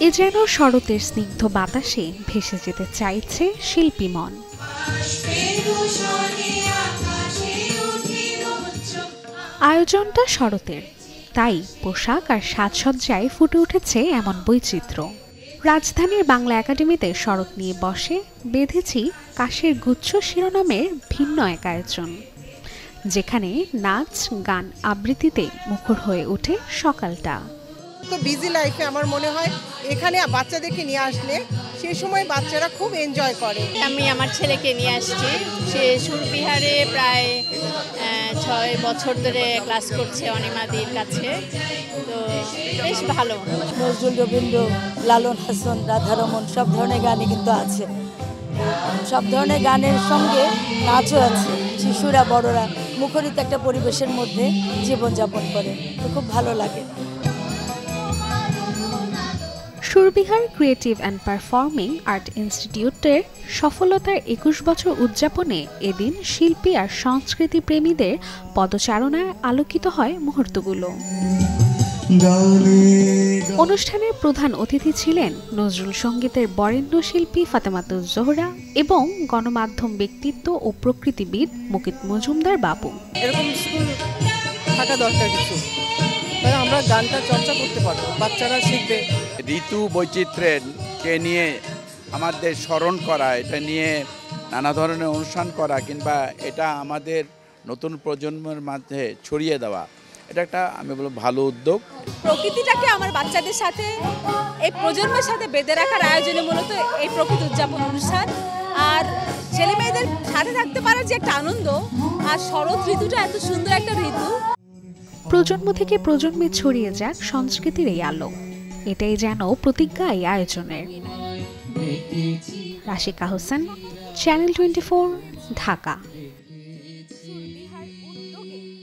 এ যেন শরতের স্নিগ্ধ বাতাসে ভেসে যেতে চাইছে শিল্পী মন। আয়োজনটা শরতের, তাই পোশাক আর সাজসজ্জায় ফুটে উঠেছে এমন বৈচিত্র্য। রাজধানীর বাংলা একাডেমিতে শরৎ নিয়ে বসে বেঁধেছি কাশের গুচ্ছ শিরোনামের ভিন্ন এক আয়োজন, যেখানে নাচ গান আবৃত্তিতে মুখর হয়ে ওঠে সকালটা। তো বিজি লাইফে আমার মনে হয় এখানে বাচ্চাদেরকে নিয়ে আসলে সেই সময় বাচ্চারা খুব এনজয় করে। আমি আমার ছেলেকে নিয়ে আসছি, সে সুরবিহারে প্রায় 6 বছর ধরে ক্লাস করছে অনিমাদির কাছে, তো বেশ ভালো। নজরুল, রবীন্দ্র, লালন হাসান, রাধারমন সব ধরনের গানই কিন্তু আছে। সব ধরনের গানের সঙ্গে নাচও আছে। শিশুরা বড়রা মুখরিত একটা পরিবেশের মধ্যে জীবনযাপন করে, তো খুব ভালো লাগে। সুরবিহার ক্রিয়েটিভ অ্যান্ড পারফর্মিং আর্ট ইনস্টিটিউটের সফলতার 21 বছর উদযাপনে এদিন শিল্পী আর সংস্কৃতি প্রেমীদের পদচারণায় আলোকিত হয় মুহূর্তগুলো। অনুষ্ঠানের প্রধান অতিথি ছিলেন নজরুল সঙ্গীতের বরেণ্য শিল্পী ফাতেমাতুজ জোহরা এবং গণমাধ্যম ব্যক্তিত্ব ও প্রকৃতিবিদ মুকিত মজুমদার বাবু। এরকম স্কুল থাকা দরকার কিছু, আমরা গানটা চর্চা করতে পারবো, বাচ্চারা শিখবে। ঋতু বৈচিত্র্যকে নিয়ে আমাদের স্মরণ করা, এটা নিয়ে নানা ধরনের অনুষ্ঠান করা, কিংবা এটা আমাদের নতুন প্রজন্মের মাঝে ছড়িয়ে দেওয়া, এটা একটা আমি বলবো ভালো উদ্যোগ। প্রকৃতিটাকে আমার বাচ্চাদের সাথে এই প্রজন্মের সাথে বেঁধে রাখার আয়োজনে মূলত এই প্রকৃতি উদযাপন অনুষ্ঠান। আর ছেলে মেয়েদের সাথে থাকতে পারার যে একটা আনন্দ, আর শরৎ ঋতুটা এত সুন্দর একটা ঋতু। প্রজন্ম থেকে প্রজন্মে ছড়িয়ে যাক সংস্কৃতির এই আলো, এটাই যেন প্রতিজ্ঞা এই আয়োজনের। রাশিকা হোসেন, চ্যানেল 24, ঢাকা।